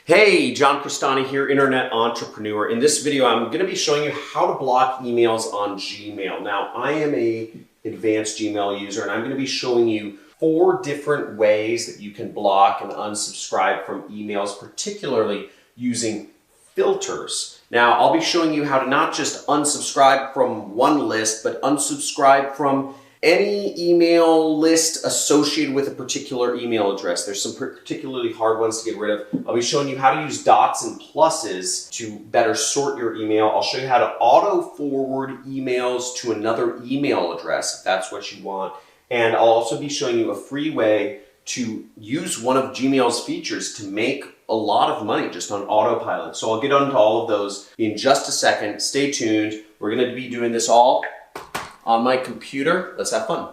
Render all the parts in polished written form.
Hey, John Crestani here, Internet Entrepreneur. In this video, I'm going to be showing you how to block emails on Gmail. Now, I am an advanced Gmail user, and I'm going to be showing you 4 different ways that you can block and unsubscribe from emails, particularly using filters. Now, I'll be showing you how to not just unsubscribe from one list, but unsubscribe from any email list associated with a particular email address. There's some particularly hard ones to get rid of. I'll be showing you how to use dots and pluses to better sort your email. I'll show you how to auto forward emails to another email address if that's what you want. And I'll also be showing you a free way to use one of Gmail's features to make a lot of money just on autopilot. So I'll get onto all of those in just a second. Stay tuned. We're going to be doing this all on my computer. Let's have fun.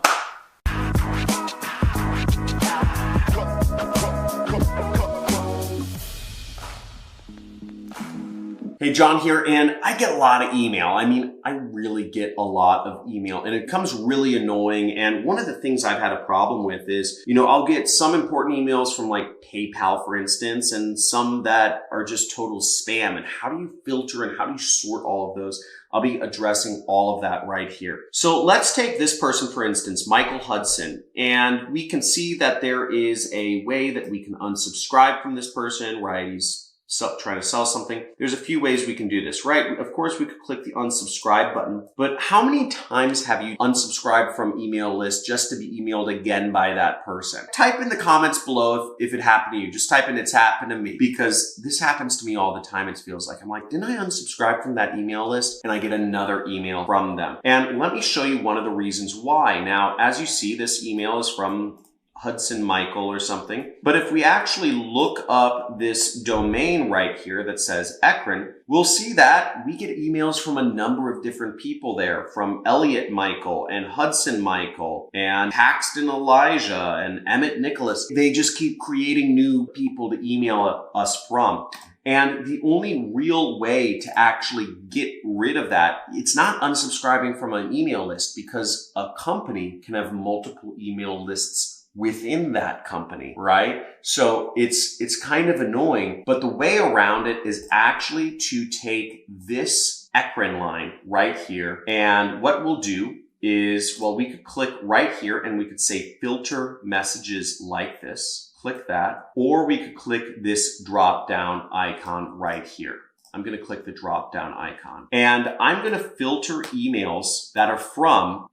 Hey, John here, and I get a lot of email. I really get a lot of email, and it comes really annoying. And one of the things I've had a problem with is, I'll get some important emails from like PayPal, for instance, and some that are just total spam. And how do you filter and how do you sort all of those? I'll be addressing all of that right here. So let's take this person, for instance, Michael Hudson, and we can see that there is a way that we can unsubscribe from this person, right? He's trying to sell something. There's a few ways we can do this, right? Of course, we could click the unsubscribe button, but how many times have you unsubscribed from email list just to be emailed again by that person? Type in the comments below if it happened to you. Just type in "it's happened to me," because this happens to me all the time. It feels like I'm like, didn't I unsubscribe from that email list? And I get another email from them. And let me show you one of the reasons why. Now, as you see, this email is from Hudson Michael or something. But if we actually look up this domain right here that says Ekron, we'll see that we get emails from a number of different people there, from Elliot Michael and Hudson Michael and Paxton Elijah and Emmett Nicholas. They just keep creating new people to email us from. And the only real way to actually get rid of that, it's not unsubscribing from an email list, because a company can have multiple email lists within that company, right? So it's kind of annoying, but the way around it is actually to take this Ekron line right here. And what we'll do is, well, we could click right here and we could say filter messages like this. Click that, or we could click this drop down icon right here. I'm going to click the drop down icon, and I'm going to filter emails that are from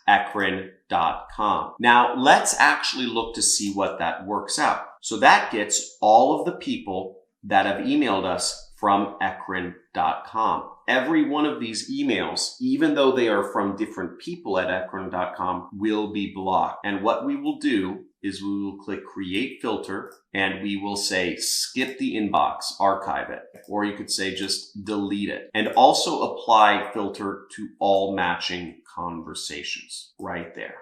@ekron.com. Now let's actually look to see what that works out. So that gets all of the people that have emailed us from ekron.com. Every one of these emails, even though they are from different people at ekron.com, will be blocked. And what we will do is we will click create filter, and we will say skip the inbox, archive it, or you could say just delete it, and also apply filter to all matching conversations right there.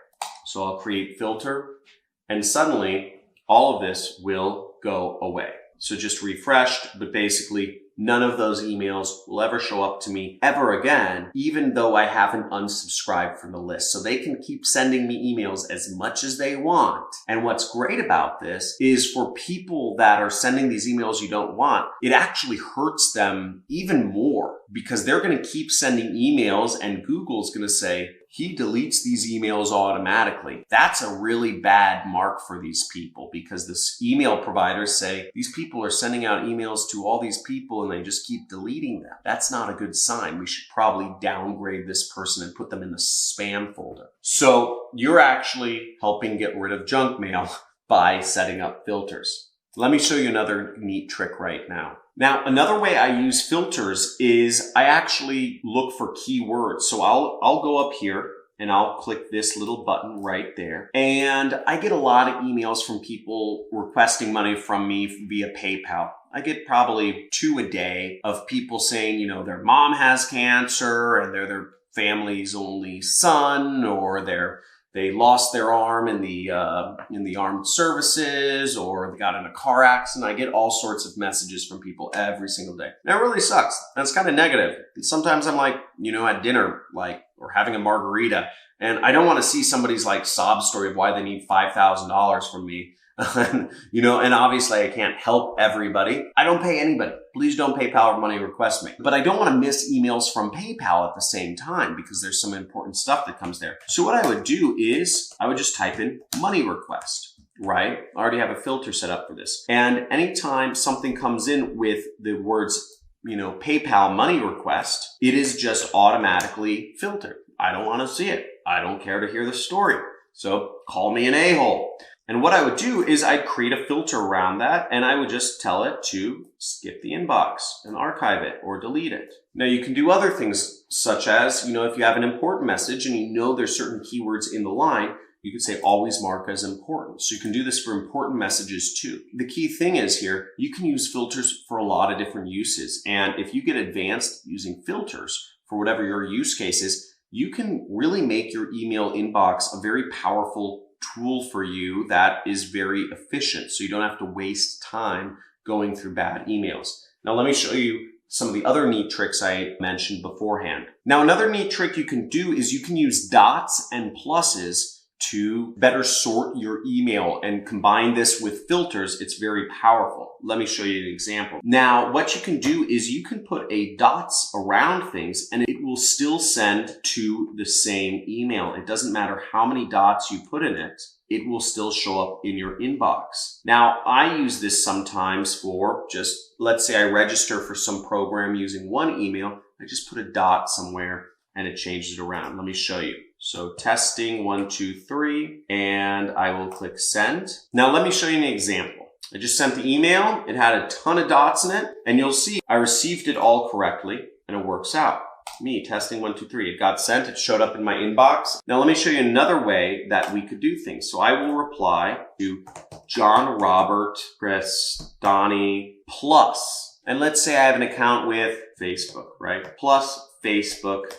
So I'll create filter, and suddenly all of this will go away. So just refreshed, but basically none of those emails will ever show up to me ever again, even though I haven't unsubscribed from the list. So they can keep sending me emails as much as they want. And what's great about this is, for people that are sending these emails you don't want, it actually hurts them even more, because they're going to keep sending emails and Google's going to say, he deletes these emails automatically. That's a really bad mark for these people, because this email providers say these people are sending out emails to all these people and they just keep deleting them. That's not a good sign. We should probably downgrade this person and put them in the spam folder. So you're actually helping get rid of junk mail by setting up filters. Let me show you another neat trick right now. Now, another way I use filters is I actually look for keywords. So I'll go up here and I'll click this little button right there. And I get a lot of emails from people requesting money from me via PayPal. I get probably 2 a day of people saying, their mom has cancer and they're their family's only son, or they lost their arm in the armed services, or they got in a car accident. I get all sorts of messages from people every single day. And it really sucks. And it's kind of negative. Sometimes I'm like, at dinner, or having a margarita. And I don't want to see somebody's like sob story of why they need $5,000 from me. And obviously I can't help everybody. I don't pay anybody. Please don't PayPal or money request me. But I don't want to miss emails from PayPal at the same time because there's some important stuff that comes there. So what I would do is I would just type in money request, right? I already have a filter set up for this. And anytime something comes in with the words, PayPal money request, it is just automatically filtered. I don't want to see it. I don't care to hear the story. So call me an a-hole. And what I would do is I'd create a filter around that and I would just tell it to skip the inbox and archive it or delete it. Now you can do other things such as, if you have an important message and there's certain keywords in the line, you could say always mark as important. So you can do this for important messages too. The key thing is here, you can use filters for a lot of different uses. And if you get advanced using filters for whatever your use case is, you can really make your email inbox a very powerful tool for you that is very efficient. So you don't have to waste time going through bad emails. Now let me show you some of the other neat tricks I mentioned beforehand. Now another neat trick you can do is you can use dots and pluses to better sort your email and combine this with filters. It's very powerful. Let me show you an example. Now, what you can do is you can put a dots around things and it will still send to the same email. It doesn't matter how many dots you put in it. It will still show up in your inbox. Now, I use this sometimes for just, let's say I register for some program using one email. I just put a dot somewhere and it changes it around. Let me show you. So testing 1, 2, 3, and I will click send. Now let me show you an example. I just sent the email. It had a ton of dots in it, and you'll see I received it all correctly, and it works out. Me, testing 1, 2, 3. It got sent. It showed up in my inbox. Now let me show you another way that we could do things. So I will reply to John Robert Crestani plus, and let's say I have an account with Facebook, right? Plus Facebook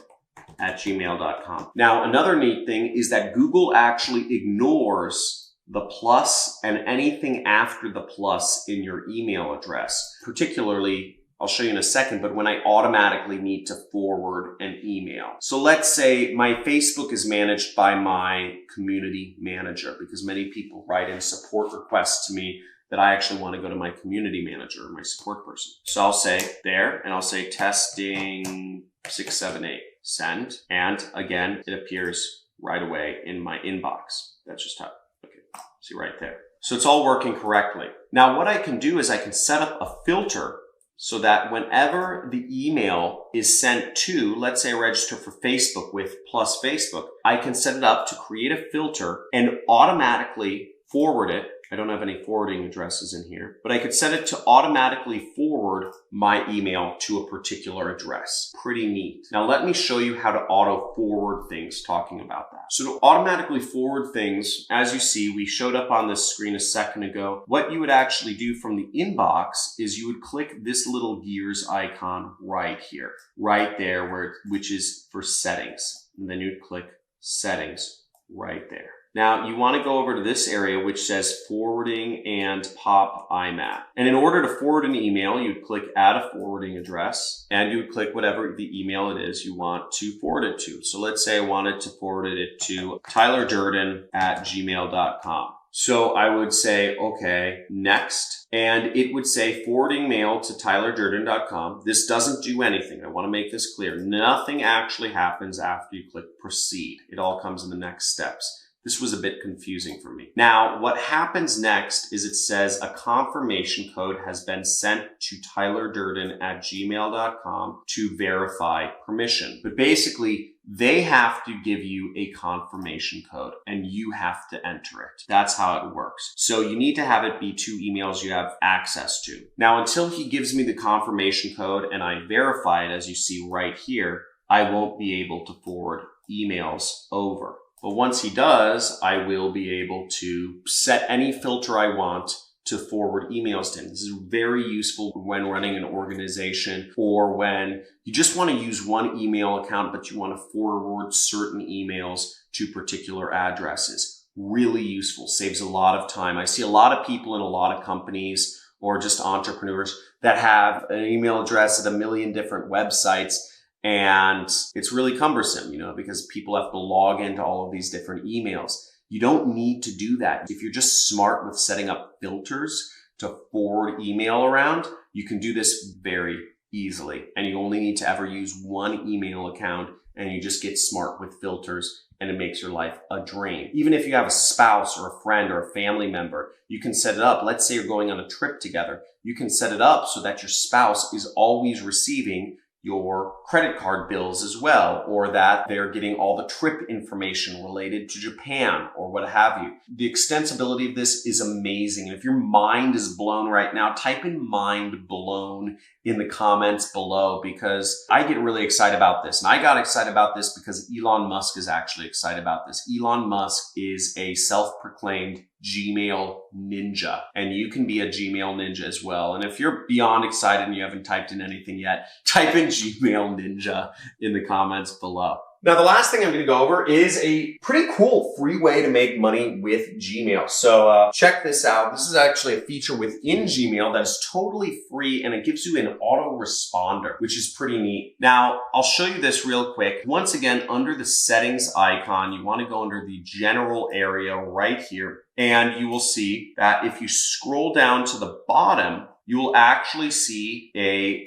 at gmail.com. Now, another neat thing is that Google actually ignores the plus and anything after the plus in your email address. Particularly, I'll show you in a second, but when I automatically need to forward an email. So let's say my Facebook is managed by my community manager because many people write in support requests to me that I actually want to go to my community manager or my support person. So I'll say there and I'll say testing 6, 7, 8. Send, and again, it appears right away in my inbox. That's just how, okay, see right there. So it's all working correctly. Now what I can do is I can set up a filter so that whenever the email is sent to, let's say I register for Facebook with plus Facebook, I can set it up to create a filter and automatically forward it. I don't have any forwarding addresses in here, but I could set it to automatically forward my email to a particular address. Pretty neat. Now let me show you how to auto forward things talking about that. So to automatically forward things, as you see, we showed up on this screen a second ago. What you would actually do from the inbox is you would click this little gears icon right here, right there, which is for settings. And then you'd click settings right there. Now, you want to go over to this area which says forwarding and pop IMAP. And in order to forward an email, you'd click add a forwarding address and you would click whatever the email it is you want to forward it to. So let's say I wanted to forward it to tylerdurden@gmail.com. So I would say, okay, next. And it would say forwarding mail to tylerdurden.com. This doesn't do anything. I want to make this clear. Nothing actually happens after you click proceed. It all comes in the next steps. This was a bit confusing for me. Now, what happens next is it says a confirmation code has been sent to tylerdurden@gmail.com to verify permission. But basically, they have to give you a confirmation code and you have to enter it. That's how it works. So you need to have it be 2 emails you have access to. Now, until he gives me the confirmation code and I verify it, as you see right here, I won't be able to forward emails over. But once he does, I will be able to set any filter I want to forward emails to him. This is very useful when running an organization or when you just want to use one email account, but you want to forward certain emails to particular addresses. Really useful, saves a lot of time. I see a lot of people in a lot of companies or just entrepreneurs that have an email address at a million different websites. And it's really cumbersome, because people have to log into all of these different emails. You don't need to do that. If you're just smart with setting up filters to forward email around, you can do this very easily. And you only need to ever use one email account, and you just get smart with filters, and it makes your life a dream. Even if you have a spouse or a friend or a family member, you can set it up. Let's say you're going on a trip together. You can set it up so that your spouse is always receiving your credit card bills as well, or that they're getting all the trip information related to Japan or what have you. The extensibility of this is amazing. And if your mind is blown right now, type in mind blown in the comments below, because I get really excited about this. And I got excited about this because Elon Musk is actually excited about this. Elon Musk is a self-proclaimed Gmail ninja, and you can be a Gmail ninja as well. And if you're beyond excited and you haven't typed in anything yet, type in Gmail ninja in the comments below. Now, the last thing I'm going to go over is a pretty cool free way to make money with Gmail. So check this out. This is actually a feature within Gmail that is totally free, and it gives you an autoresponder, which is pretty neat. Now, I'll show you this real quick. Once again, under the settings icon, you want to go under the general area right here, and you will see that if you scroll down to the bottom, you will actually see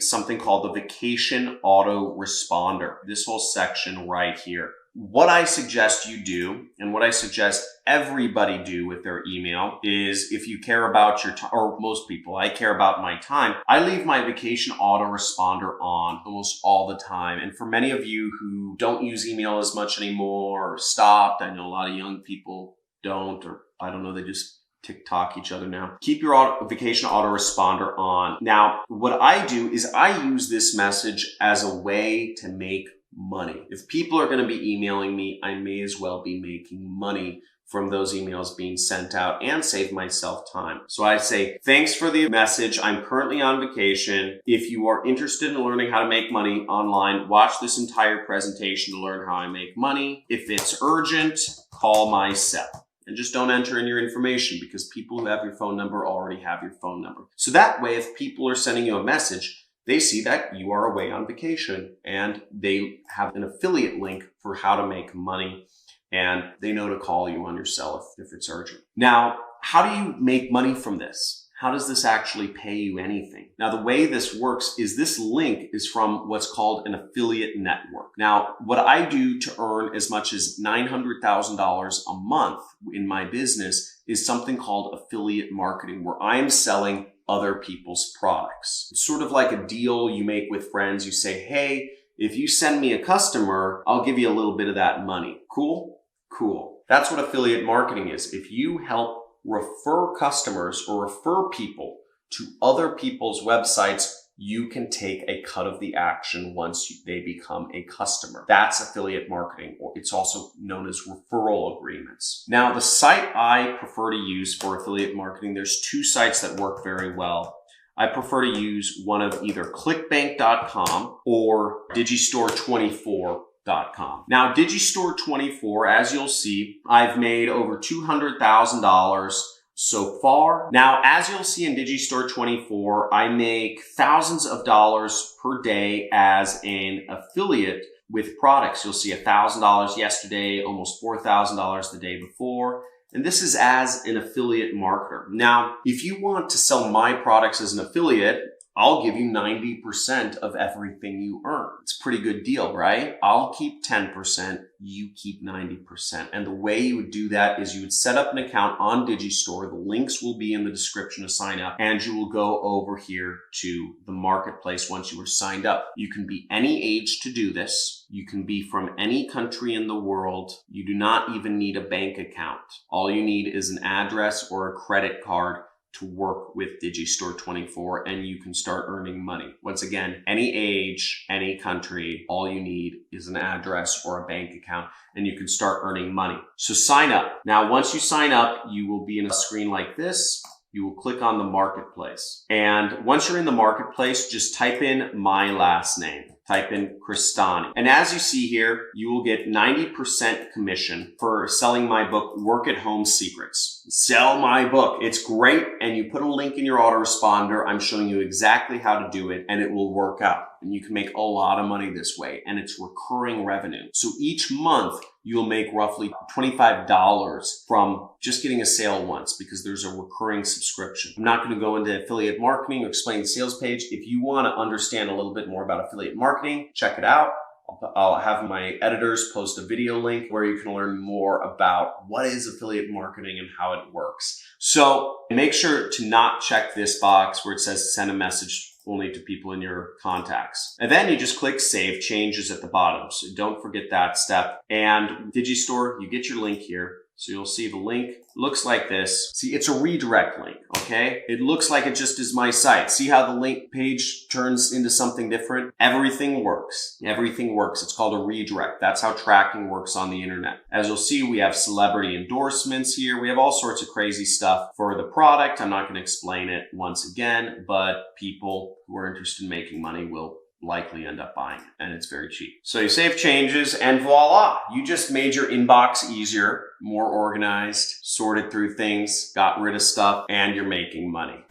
something called the vacation autoresponder, this whole section right here. What I suggest you do, and what I suggest everybody do with their email, is if you care about your time, or most people, I care about my time, I leave my vacation autoresponder on almost all the time. And for many of you who don't use email as much anymore, or stopped, I know a lot of young people don't, or I don't know, they just TikTok each other now. Keep your vacation autoresponder on. Now, what I do is I use this message as a way to make money. If people are going to be emailing me, I may as well be making money from those emails being sent out and save myself time. So I say, thanks for the message. I'm currently on vacation. If you are interested in learning how to make money online, watch this entire presentation to learn how I make money. If it's urgent, call my cell. And just don't enter in your information, because people who have your phone number already have your phone number. So that way, if people are sending you a message, they see that you are away on vacation and they have an affiliate link for how to make money, and they know to call you on your cell if it's urgent. Now, how do you make money from this? How does this actually pay you anything? Now, the way this works is this link is from what's called an affiliate network. Now, what I do to earn as much as $900,000 a month in my business is something called affiliate marketing, where I'm selling other people's products. It's sort of like a deal you make with friends. You say, hey, if you send me a customer, I'll give you a little bit of that money. Cool? Cool. That's what affiliate marketing is. If you help refer customers or refer people to other people's websites, you can take a cut of the action once they become a customer. That's affiliate marketing, or it's also known as referral agreements. Now, the site I prefer to use for affiliate marketing, there's two sites that work very well. I prefer to use one of either ClickBank.com or Digistore24.com. Now, Digistore24, as you'll see, I've made over $200,000 so far. Now, as you'll see in Digistore24, I make thousands of dollars per day as an affiliate with products. You'll see $1,000 yesterday, almost $4,000 the day before. And this is as an affiliate marketer. Now, if you want to sell my products as an affiliate, I'll give you 90% of everything you earn. It's a pretty good deal, right? I'll keep 10%, you keep 90%. And the way you would do that is you would set up an account on Digistore. The links will be in the description to sign up, and you will go over here to the marketplace once you are signed up. You can be any age to do this. You can be from any country in the world. You do not even need a bank account. All you need is an address or a credit card to work with Digistore24, and you can start earning money. Once again, any age, any country, all you need is an address or a bank account, and you can start earning money. So sign up. Now, once you sign up, you will be in a screen like this. you will click on the marketplace. And once you're in the marketplace, just type in my last name. Type in Crestani. And as you see here, you will get 90% commission for selling my book, Work at Home Secrets. Sell my book. It's great. And you put a link in your autoresponder. I'm showing you exactly how to do it, and it will work out. And you can make a lot of money this way. And it's recurring revenue. So each month, you'll make roughly $25 from just getting a sale once, because there's a recurring subscription. I'm not going to go into affiliate marketing or explain the sales page. If you want to understand a little bit more about affiliate marketing, check it out. I'll have my editors post a video link where you can learn more about what is affiliate marketing and how it works. So make sure to not check this box where it says send a message only to people in your contacts. And then you just click Save Changes at the bottom. So don't forget that step. And Digistore, you get your link here. So you'll see the link looks like this. See, it's a redirect link, okay? It looks like it just is my site. See how the link page turns into something different? Everything works. Everything works. It's called a redirect. That's how tracking works on the internet. As you'll see, we have celebrity endorsements here. We have all sorts of crazy stuff for the product. I'm not going to explain it once again, but people who are interested in making money will likely end up buying it, and it's very cheap. So you save changes and voila, you just made your inbox easier, more organized, sorted through things, got rid of stuff, and you're making money.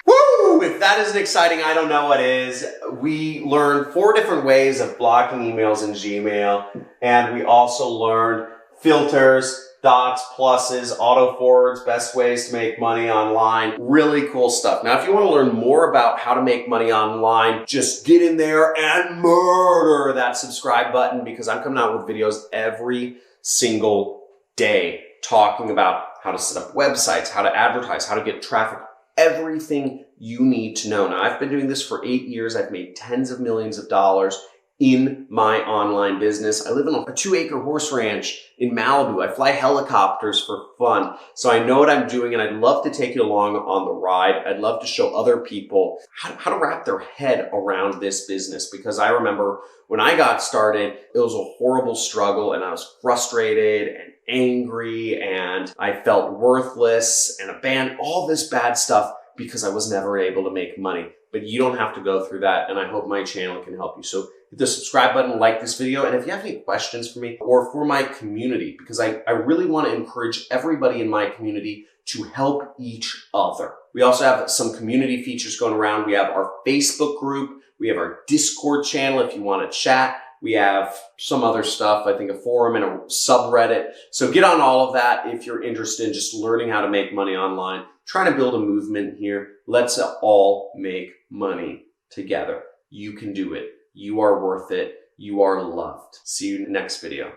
Woo! If that isn't exciting, I don't know what is. We learned 4 different ways of blocking emails in Gmail, and we also learned filters, dots, pluses, auto forwards, best ways to make money online. Really cool stuff. Now, if you want to learn more about how to make money online, just get in there and murder that subscribe button, because I'm coming out with videos every single day talking about how to set up websites, how to advertise, how to get traffic, everything you need to know. Now, I've been doing this for 8 years. I've made tens of millions of dollars in my online business. I live in a 2-acre horse ranch in Malibu. I fly helicopters for fun. So I know what I'm doing, and I'd love to take you along on the ride. I'd love to show other people how to wrap their head around this business, because I remember when I got started, it was a horrible struggle, and I was frustrated and angry, and I felt worthless and abandoned, all this bad stuff, because I was never able to make money. But you don't have to go through that, and I hope my channel can help you. So hit the subscribe button, like this video, and if you have any questions for me or for my community, because I really want to encourage everybody in my community to help each other. We also have some community features going around. We have our Facebook group. We have our Discord channel if you want to chat. We have some other stuff, I think a forum and a subreddit. So get on all of that if you're interested in just learning how to make money online. Trying to build a movement here. Let's all make money together. You can do it. You are worth it. You are loved. See you in the next video.